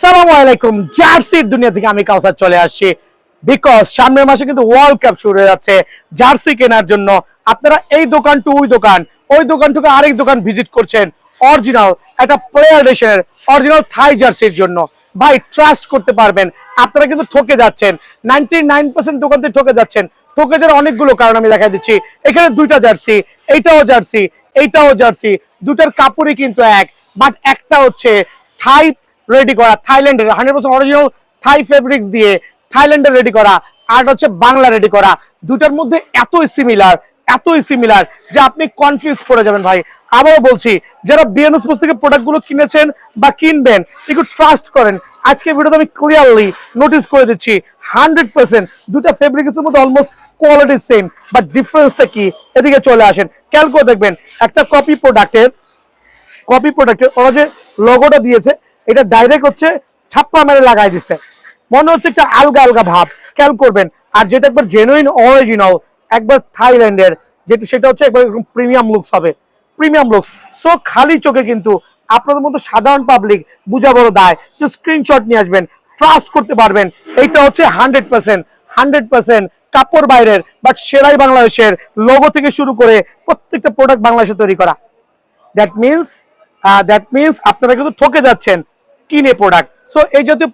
আসসালামু আলাইকুম। জার্সির দুনিয়া থেকে আমি কাউসার চলে আসছি বিকজ সামনের মাসে কিন্তু ওয়ার্ল্ড কাপ শুরু হয়ে যাচ্ছে। জার্সি কেনার জন্য আপনারা এই দোকান টু ওই দোকান থেকে আরেক দোকান ভিজিট করছেন অরিজিনাল একটা প্লেয়ার এডিশনের অরিজিনাল থাই জার্সির জন্য। ভাই ট্রাস্ট করতে পারবেন, আপনারা কিন্তু ঠকে যাচ্ছেন, 99% দোকান থেকে ঠকে যাচ্ছেন। ঠকে যাওয়ার অনেকগুলো কারণ আমি দেখাই দিচ্ছি। এখানে দুইটা জার্সি, এইটাও জার্সি, দুটার কাপড়ই কিন্তু এক, বাট একটা হচ্ছে থাই রেডি করা, থাইল্যান্ডের 100% অরিজিনাল থাই ফেব্রিক্স দিয়ে থাইল্যান্ডের রেডি করা, আর হচ্ছে বাংলা রেডি করা। দুটার মধ্যে এতই সিমিলার যে আপনি কনফিউজ করে যাবেন। ভাই আবারও বলছি, যারা বিএনএস থেকে প্রোডাক্টগুলো কিনেছেন বা কিনবেন একটু ট্রাস্ট করেন। আজকে ভিডিওতে আমি ক্লিয়ারলি নোটিস করে দিচ্ছি 100% দুটা ফেব্রিক্সের মধ্যে অলমোস্ট কোয়ালিটি সেম, বাট ডিফারেন্সটা কি এদিকে চলে আসেন, খেয়াল করে দেখবেন। একটা কপি প্রোডাক্টের ওরা যে লোগোটা দিয়েছে এটা ডাইরেক্ট হচ্ছে ছাপ্পা মেরে লাগাই দিছে, মনে হচ্ছে একটা আলগা ভাব, খেয়াল করবেন। আর যেটা একবার জেনুইন অরিজিনাল একবার থাইল্যান্ডের, যেটা সেটা হচ্ছে একবার প্রিমিয়াম লুকস হবে, প্রিমিয়াম লুকস। সো খালি চোখে কিন্তু আপনাদের মতো সাধারণ পাবলিক বুঝা বড় দায়, যে স্ক্রিনশট নিয়ে আসবেন, ট্রাস্ট করতে পারবেন। এইটা হচ্ছে 100% কাপড় বাইরের, বাট সেরাই বাংলাদেশের, লোগো থেকে শুরু করে প্রত্যেকটা প্রোডাক্ট বাংলাদেশে তৈরি করা। দ্যাট মিনস আপনারা কিন্তু ঠকে যাচ্ছেন কিনে প্রোডাক্ট। সো এই জাতীয়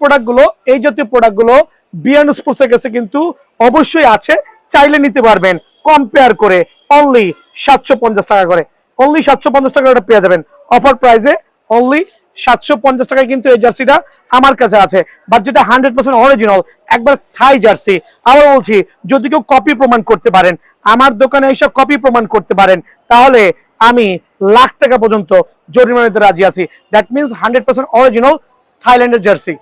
প্রোডাক্টগুলো বিয়ান স্পোর্টসের কাছে কিন্তু অবশ্যই আছে, চাইলে নিতে পারবেন কম্পেয়ার করে অনলি 750 টাকা করে, অনলি 750 টাকা করে পেয়ে যাবেন অফার প্রাইসে। অনলি 750 টাকায় কিন্তু এই জার্সিটা আমার কাছে আছে, বাট যেটা 100% অরিজিনাল একবার থাই জার্সি। আবার বলছি, যদি কেউ কপি প্রমাণ করতে পারেন, আমার দোকানে এইসব কপি প্রমাণ করতে পারেন, তাহলে আমি লাখ টাকা পর্যন্ত জরিমানা দিতে রাজি আছি। দ্যাট মিনস 100% অরিজিনাল থাইল্যান্ডের জার্সি।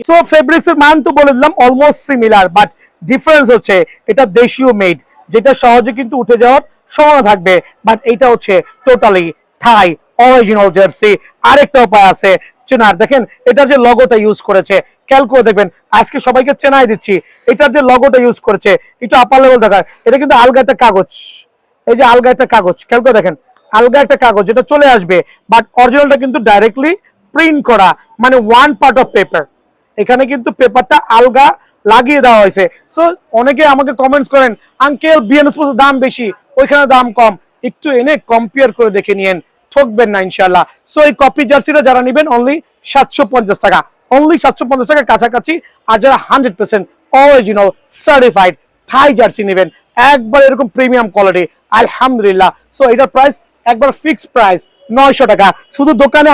সো ফেব্রিক্স এর মান তো বলে দিলাম অলমোস্ট সিমিলার, বাট ডিফারেন্স হচ্ছে এটা দেশীয় মেড, যেটা সহজে কিন্তু উঠে যাওয়ার সম্ভাবনা থাকবে, বাট এটা হচ্ছে টোটালি থাই অরিজিনাল জার্সি। আরেকটা উপায় আছে চেনার, দেখেন এটার যে লগোটা ইউজ করেছে, খেয়াল করে দেখবেন। আজকে সবাইকে চেনাই দিচ্ছি, এটার যে লগোটা ইউজ করেছে একটু আপার লেভেল দেখার, এটা কিন্তু আলগা একটা কাগজ, এই যে আলগা একটা কাগজ, খেয়াল করে দেখেন, আলগা একটা কাগজ যেটা চলে আসবে, বাট অরিজিনালটা কিন্তু ডাইরেক্টলি প্রিন্ট করা, মানে ওয়ান পার্ট অফ পেপার। এখানে কিন্তু পেপারটা আলগা লাগিয়ে দেওয়া হয়েছে। সো অনেকে আমাকে কমেন্টস করেন, আঙ্কেল বিএনএস দাম বেশি, ওইখানে দাম কম। একটু এনে কম্পেয়ার করে দেখে নিয়েন, ঠকবেন না ইনশাল্লাহ। সো এই কপি জার্সিটা যারা নেবেন অনলি 750 টাকা, অনলি 750 টাকার কাছাকাছি। আর যারা 100% অরিজিনাল সার্টিফাইড থাই জার্সি নেবেন একবার এরকম প্রিমিয়াম কোয়ালিটি, আলহামদুলিল্লাহ। সো এটার প্রাইস একবার ফিক্সড প্রাইস 900 টাকা। শুধু দোকানে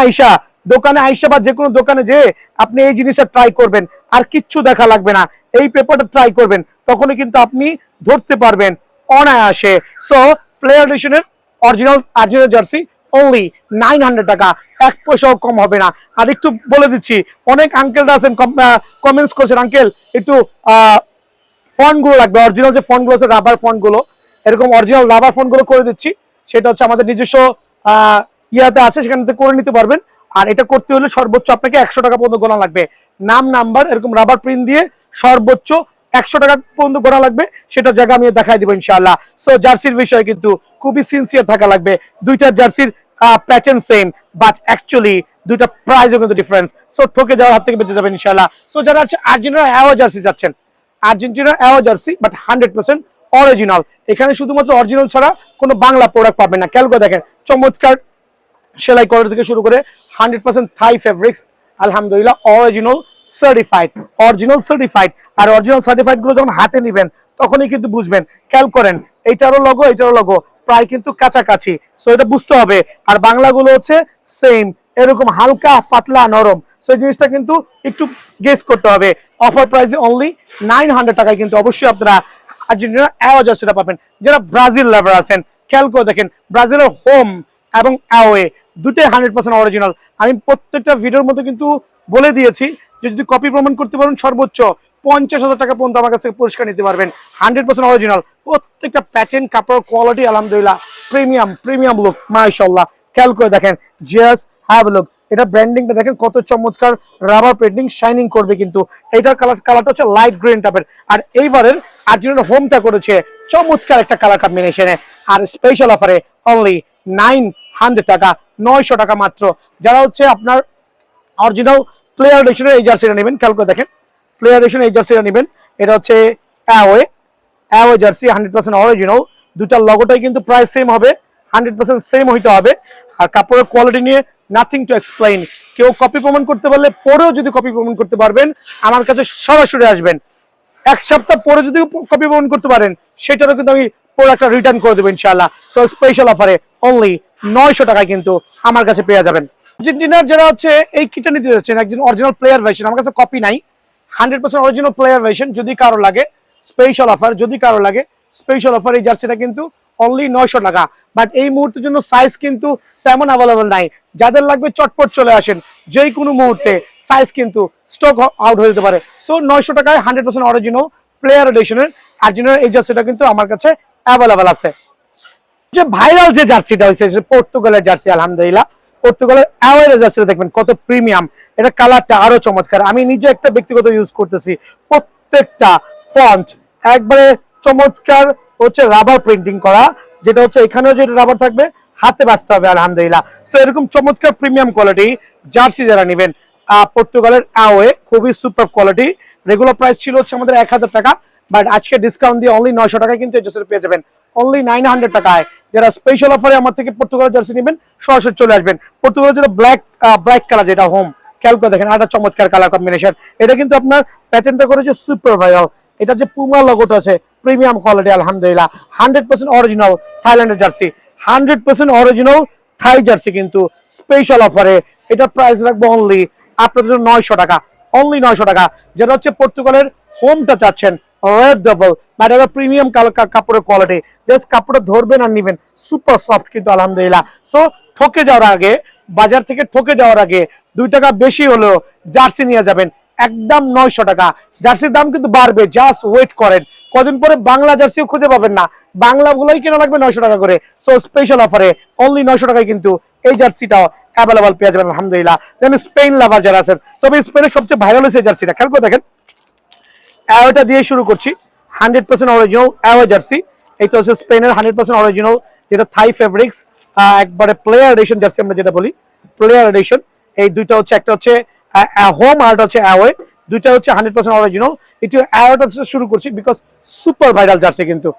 আইসা বা যে কোনো দোকানে যে আপনি এই জিনিসটা ট্রাই করবেন, আর কিচ্ছু দেখা লাগবে না, এই পেপারটা ট্রাই করবেন, তখনই কিন্তু আপনি ধরতে পারবেন অনায়াসে। সো প্লেয়ার এডিশনের অরিজিনাল জার্সি অনলি 900 টাকা, এক পয়সাও কম হবে না। আর একটু বলে দিচ্ছি, অনেক আঙ্কেলরা আছেন কমেন্টস করছেন, আঙ্কেল একটু ফন্টগুলো লাগবে, অরিজিনাল যে ফন্টগুলো আছে রাবার ফন্টগুলো, এরকম অরিজিনাল রাবার ফন্টগুলো করে দিচ্ছি। সেটা হচ্ছে আমাদের নিজস্ব ইয়াতে আছে, সেখান থেকে করে নিতে পারবেন। আর এটা করতে হলে সর্বোচ্চ আপনাকে 100 টাকা পর্যন্ত গোনা লাগবে, নাম নাম্বার এরকম রাবার প্রিন্ট দিয়ে সর্বোচ্চ 100 টাকা পর্যন্ত গোনা লাগবে। সেটা জায়গা আমি দেখাই দিব ইনশাআল্লাহ। সো জার্সির বিষয়ে কিন্তু খুবই সিনসিয়ার থাকা লাগবে। দুইটা জার্সির প্যাটার্ন সেম, বাট অ্যাকচুয়ালি দুইটা প্রাইসও কিন্তু ডিফারেন্স। সো ঠকে যাওয়ার হাত থেকে বেঁচে যাবেন ইনশাআল্লাহ। সো যারা হচ্ছে আর্জেন্টিনা অ্যাওয়া জার্সি যাচ্ছেন, আর্জেন্টিনা অ্যাওয়া জার্সি বাট 100% অরিজিনাল, এখানে শুধুমাত্র অরিজিনাল ছাড়া কোনো বাংলা প্রোডাক্ট পাবেন না। খেয়াল করে দেখেন, চমৎকার সেলাই করার থেকে শুরু করে 100% থাই ফেব্রিক্স, আলহামদুলিল্লাহ অরিজিনাল সার্টিফাইড। আর অরিজিনাল সার্টিফাইড গুলো যখন হাতে নিবেন তখনই কিন্তু বুঝবেন। খেয়াল করেন, এইটারও লগো প্রায় কিন্তু কাছাকাছি, সো এটা বুঝতে হবে। আর বাংলাগুলো হচ্ছে সেম, এরকম হালকা পাতলা নরম। সো এই জিনিসটা কিন্তু একটু গেস করতে হবে। অফার প্রাইসে অনলি 900 টাকায় কিন্তু অবশ্যই আপনারা আর্জেন্টিনা অ্যাওয়া জার্সিটা পাবেন। যারা ব্রাজিল লাভার আছেন, খেয়াল করে দেখেন, ব্রাজিলের হোম এবং অ্যাওয়ে দুটোই 100% অরিজিনাল। আমি প্রত্যেকটা ভিডিওর মধ্যে কিন্তু বলে দিয়েছি যে যদি কপি প্রমাণ করতে পারেন সর্বোচ্চ 50,000 টাকা পর্যন্ত আমার কাছ থেকে পুরস্কার নিতে পারবেন। 100% অরিজিনাল, প্রত্যেকটা প্যাটার্ন, কাপড় কোয়ালিটি আলহামদুলিল্লাহ প্রিমিয়াম লুক, মাশাআল্লাহ। খেয়াল করে দেখেন, জাস্ট হ্যাভ লুক, এটা ব্র্যান্ডিংটা দেখেন কত চমৎকার, রাবার প্রিন্টিং শাইনিং করবে কিন্তু। এইটার কালারটা হচ্ছে লাইট গ্রিন টাইপের। আর এইবারের আর্জেন্টিনার হোমটা করেছে চমৎকার একটা কালার কম্বিনেশনে, আর স্পেশাল অফারে অনলি 900 টাকা, 900 টাকা মাত্র। যারা হচ্ছে আপনার অরিজিনাল প্লেয়ার এডিশনের এই জার্সিটা নেবেন, খেয়াল করে দেখেন প্লেয়ার এডিশনের এই জার্সিটা নেবেন। এটা হচ্ছে অ্যাওয়ে জার্সি 100% অরিজিনাল। দুটার লগোটাই কিন্তু প্রায় সেম হবে, 100% সেম হইতে হবে। আর কাপড়ের কোয়ালিটি নিয়ে নাথিং টু এক্সপ্লেইন। কেউ কপি প্রমাণ করতে পারলে পরেও যদি কপি প্রমাণ করতে পারবেন আমার কাছে সরাসরি আসবেন। এক সপ্তাহ পরে যদি কপি প্রমাণ করতে পারেন সেটারও কিন্তু আমি প্রোডাক্টটা রিটার্ন করে দেবো ইনশাআল্লাহ। সো স্পেশাল অফারে অনলি 900 টাকায় কিন্তু আমার কাছে পেয়ে যাবেন। আর্জেন্টিনার যারা হচ্ছে এই কিটা নিতে যাচ্ছেন একজন অরিজিনাল প্লেয়ার ভার্সন, আমার কাছে কপি নাই, 100% অরিজিনাল প্লেয়ার ভার্সন, যদি কারো লাগে স্পেশাল অফার, যদি কারো লাগে স্পেশাল অফার এই জার্সিটা কিন্তু অনলি 900 টাকা। বাট এই মুহূর্তের জন্য সাইজ কিন্তু তেমন অ্যাভেলেবল নাই, যাদের লাগবে চটপট চলে আসেন, যে কোনো মুহূর্তে সাইজ কিন্তু স্টক আউট হয়ে যেতে পারে। সো 900 টাকায় 100% অরিজিনাল প্লেয়ার এডিশনের আর্জেন্টিনার এই জার্সিটা কিন্তু আমার কাছে অ্যাভেলেবল আছে। যে ভাইরাল যে জার্সিটা হয়েছে পর্তুগালের জার্সি, আলহামদুলিল্লাহ পর্তুগালের অ্যাওয়ে জার্সিটা দেখবেন কত প্রিমিয়াম, এটা কালারটা আরো চমৎকার। আমি নিজে একটা ব্যক্তিগত ইউজ করতেছি, প্রত্যেকটা ফন্ট একবারে চমৎকার হচ্ছে রাবার প্রিন্টিং করা, যেটা হচ্ছে এখানেও যেটা রাবার থাকবে হাতে বাঁচতে হবে আলহামদুলিল্লাহ। সো এরকম চমৎকার প্রিমিয়াম কোয়ালিটি জার্সি যারা নেবেন পর্তুগালের অ্যাওয়ে, খুবই সুপার কোয়ালিটি। রেগুলার প্রাইস ছিল হচ্ছে আমাদের 1000 টাকা, বাট আজকে ডিসকাউন্ট দিয়ে অনলি 900 টাকায় কিন্তু এই জার্সি পেয়ে যাবেন অনলি 900 টাকায়। যারা স্পেশাল অফারে আমার থেকে পর্তুগালের জার্সি নেবেন সরাসরি চলে আসবেন। পর্তুগালের যেটা ব্ল্যাক কালার, যেটা হোম, খেয়াল করে দেখেন একটা চমৎকার কালার কম্বিনেশন। এটা কিন্তু আপনার প্যাটার্নটা করেছে সুপার ভাইরাল। এটা যে পুমা লোগোটা আছে প্রিমিয়াম কোয়ালিটি আলহামদুলিল্লাহ, 100% অরিজিনাল থাইল্যান্ডের জার্সি, 100% অরিজিনাল থাই জার্সি কিন্তু স্পেশাল অফারে এটা প্রাইস রাখবো অনলি আপনাদের জন্য 900 টাকা, অনলি 900 টাকা। যেটা হচ্ছে পর্তুগালের হোমটা চাচ্ছেন রেড ডবল, বাট এটা প্রিমিয়াম কাপড়ের কোয়ালিটি, জাস্ট কাপড়টা ধরবেন আর নিবেন, সুপার সফট কিন্তু আলহামদুলিল্লাহ। সো ঠকে যাওয়ার আগে, বাজার থেকে ঠকে যাওয়ার আগে 2 টাকা বেশি হলেও জার্সি নিয়ে যাবেন একদম 900 টাকা। জার্সির দাম কিন্তু বাড়বে, জাস্ট ওয়েট করেন, কদিন পরে বাংলা জার্সিও খুঁজে পাবেন না, বাংলা গুলোই কেনা লাগবে 900 টাকা করে। সো স্পেশাল অফারে অনলি 900 টাকায় কিন্তু এই জার্সিটাও অ্যাভেলেবল পেয়ে যাবেন আলহামদুলিল্লাহ। দেন স্পেন লাভার যারা আছেন, তবে স্পেনের সবচেয়ে ভাইরাল হয়েছে জার্সিটা, খেয়াল করে দেখেন অ্যাওয়েটা দিয়ে শুরু করছি, 100% অরিজিনাল অ্যাওয়ে জার্সি। এই তো হচ্ছে স্পেনের 100% অরিজিনাল, যেটা থাই ফেব্রিক্স, একবারে প্লেয়ার এডিশন জার্সি আমরা যেটা বলি, প্লেয়ার এডিশন। এই দুইটা হচ্ছে, একটা হচ্ছে হোম আর একটা হচ্ছে অ্যাওয়ে, দুইটা হচ্ছে 100% অরিজিনাল। একটু অ্যাওয়েটা শুরু করছি বিকজ সুপার ভাইরাল জার্সি কিন্তু,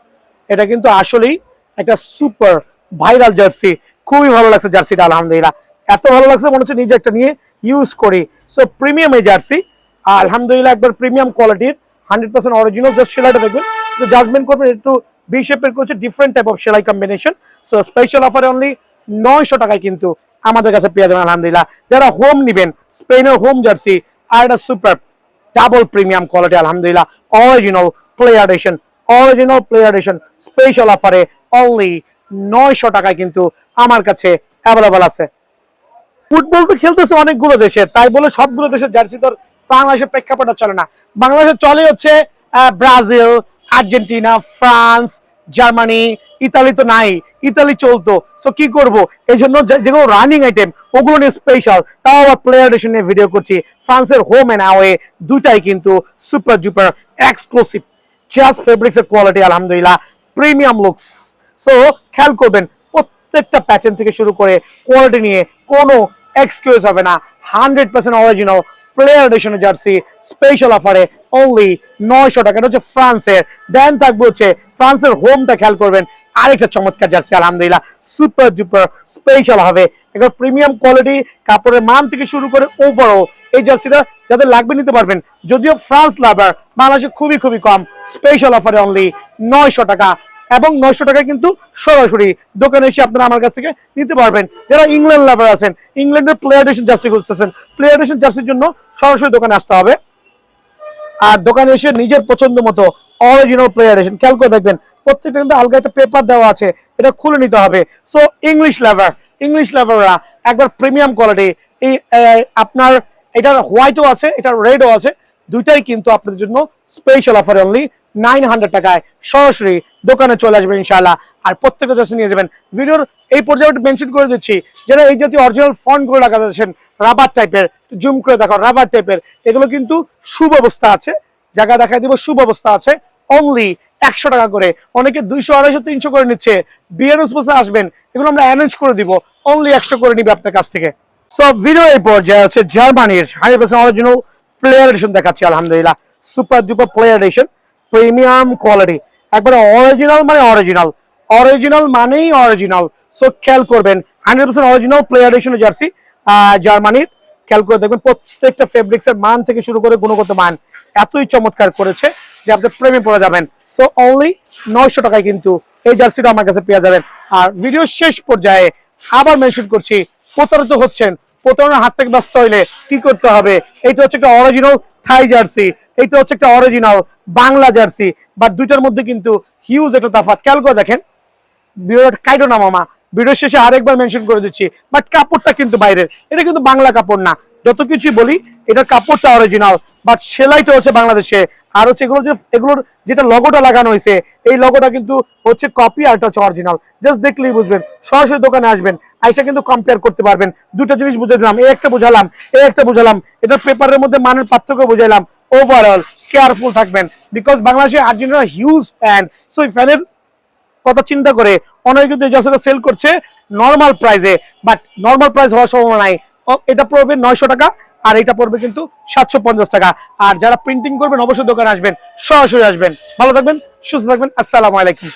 এটা কিন্তু আসলেই একটা সুপার ভাইরাল জার্সি। খুবই ভালো লাগছে জার্সিটা আলহামদুলিল্লাহ, এত ভালো লাগছে মনে হচ্ছে নিজে একটা নিয়ে ইউজ করি। সো প্রিমিয়াম এই জার্সি আলহামদুলিল্লাহ, একবার প্রিমিয়াম কোয়ালিটির 100% অরিজিনাল। জাস্ট সেলাইটা দেখবেন, জাজমেন্ট করবেন, একটু বি শেপের করছে, ডিফারেন্ট টাইপ অফ সেলাই কম্বিনেশন। সো স্পেশাল অফারে অনলি 900 টাকায় কিন্তু আমাদের কাছে পেয়ে যাবেন আলহামদুলিল্লাহ। যারা হোম নিবেন স্পেনের হোম জার্সি, আর একটা সুপার ডাবল প্রিমিয়াম কোয়ালিটি আলহামদুলিল্লাহ, original player addition, original player addition special অফারে অনলি 900 টাকায় কিন্তু আমার কাছে অ্যাভেলেবল আছে। ফুটবল তো খেলতেছে অনেকগুলো দেশে, তাই বলে সবগুলো দেশের জার্সি তো বাংলাদেশের প্রেক্ষাপটে চলে না। বাংলাদেশে চলে হচ্ছে Brazil, Argentina, France, Germany, Italy তো নাই, ইতালি চলতো। সো কি করব, এই জন্য যেগুলো রানিং আইটেম ওগুলো নিয়ে স্পেশাল, তাও আবার প্লেয়ার এডিশন নিয়ে ভিডিও করছি। ফ্রান্সের হোম এন্ড অ্যাওয়ে দুটাই কিন্তু super duper exclusive, just fabrics এর কোয়ালিটি আলহামদুলিল্লাহ, প্রিমিয়াম লুকস। সো খেয়াল করবেন প্রত্যেকটা প্যাটার্ন থেকে শুরু করে কোয়ালিটি নিয়ে কোনো এক্সকিউজ হবে না, 100% অরিজিনাল প্লেয়ার এডিশনের জার্সি স্পেশাল অফারে অনলি 900 টাকা। এটা হচ্ছে ফ্রান্সের। দেন থাকবে হচ্ছে ফ্রান্সের হোমটা, খেয়াল করবেন আরেকটা চমৎকার জার্সি আলহামদুলিল্লাহ, সুপার ডুপার স্পেশাল হবে, এগুলো প্রিমিয়াম কোয়ালিটি, কাপড়ের মান থেকে শুরু করে ওভারঅল এই জার্সিটা যাদের লাগবে নিতে পারবেন। যদিও ফ্রান্স লাভার বাংলাদেশে খুবই খুবই কম, স্পেশাল অফারে অনলি 900 টাকা, এবং 900 টাকায় কিন্তু সরাসরি দোকানে এসে আপনারা আমার কাছ থেকে নিতে পারবেন। যারা ইংল্যান্ড লাভার আছেন, ইংল্যান্ডের প্লেয়ার এডিশন জার্সি খুঁজতেছেন, প্লেয়ার এডিশন জার্সির জন্য সরাসরি দোকানে আসতে হবে, আর দোকানে এসে নিজের পছন্দ মতো অরিজিনাল প্লেয়ার এডিশন, খেয়াল করে দেখবেন প্রত্যেকটা কিন্তু আলগা একটা পেপার দেওয়া আছে, এটা খুলে নিতে হবে। সো ইংলিশ লাভাররা একবার প্রিমিয়াম কোয়ালিটি, এই আপনার এটার হোয়াইটও আছে, এটার রেডও আছে, দুইটাই কিন্তু আপনাদের জন্য স্পেশাল অফারে অনলি 900 টাকায় সরাসরি দোকানে চলে আসবেন ইনশাআল্লাহ, আর প্রত্যেকটা জার্সি নিয়ে যাবেন। ভিডিওর এই পর্যায়ে মেনশন করে দিচ্ছি, যারা এই জাতীয় অরিজিনাল ফন্ট করে লাগাতে চাচ্ছেন, রাবার টাইপের, জুম করে দেখো রাবার টাইপের, এগুলো কিন্তু সুব্যবস্থা আছে, জায়গা দেখাই দিব, সুব্যবস্থা আছে, অনলি 100 টাকা করে। অনেকে 200, 250, 300 করে নিচ্ছে, বিয়ের উসপসে আসবেন, এগুলো আমরা অ্যারেঞ্জ করে দিব, অনলি 100 করে নিবে আপনার কাছ থেকে। সো ভিডিও এই পর্যায়ে আছে জার্মানির 100% অরিজিনাল প্লেয়ার এডিশন দেখাচ্ছি। আলহামদুলিল্লাহ super duper player addition, premium quality, একবারে অরিজিনাল মানে অরিজিনাল, অরিজিনাল মানেই অরিজিনাল। সো খেয়াল করবেন 100% অরিজিনাল প্লেয়ার এডিশন জার্সি জার্মানির। খেয়াল করে দেখবেন প্রত্যেকটা ফেব্রিক্স এর মান থেকে শুরু করে গুণগত মান এতই চমৎকার করেছে যে আপনি প্রেমে পড়ে যাবেন। সো অনলি 900 টাকায় কিন্তু এই জার্সিটা আমার কাছে পেয়ে যাবেন। আর ভিডিও শেষ পর্যায়ে আবার মেনশন করছি, প্রতারিত হচ্ছেন, প্রতারণার হাত থেকে বাঁচতে হইলে কি করতে হবে। এইটা হচ্ছে একটা অরিজিনাল থাই জার্সি, এইটা হচ্ছে একটা অরিজিনাল বাংলা জার্সি, বাট দুইটার মধ্যে কিন্তু হিউজ একটা তফাৎ। খেয়াল করে দেখেন, ভিডিওটা কাইটো না মামা, ভিডিও শেষে আরেকবার মেনশন করে দিচ্ছি, বাট কাপড়টা কিন্তু বাইরের, এটা কিন্তু বাংলা কাপড় না। যত কিছু বলি এটা কাপড়টা অরিজিনাল, বাট সেলাইটা হচ্ছে বাংলাদেশে। আর হচ্ছে এগুলোর যেটা লগোটা লাগানো হয়েছে, এই লগোটা কিন্তু হচ্ছে কপি, আর এটা হচ্ছে অরিজিনাল। জাস্ট দেখলেই বুঝবেন, সরাসরি দোকানে আসবেন, আইসা কিন্তু কম্পেয়ার করতে পারবেন। দুটো জিনিস বুঝে দিলাম, এই একটা বুঝালাম, এই একটা বুঝালাম, এটার পেপারের মধ্যে মানের পার্থক্য বুঝাইলাম। ওভারঅল কেয়ারফুল থাকবেন, বিকজ বাংলাদেশে আর্জেন্টিনা হিউজ ফ্যান। সো এই ফ্যানের কথা চিন্তা করে অনেকে কিন্তু এই জার্সিটা সেল করছে নর্মাল প্রাইসে, বাট নর্মাল প্রাইস হওয়ার সম্ভাবনা নাই। এটা পড়বে 900 টাকা, আর এটা পড়বে কিন্তু 750 টাকা। আর যারা প্রিন্টিং করবেন অবশ্যই দোকানে আসবেন, সরাসরি আসবেন। ভালো থাকবেন, সুস্থ থাকবেন, আসসালামু আলাইকুম।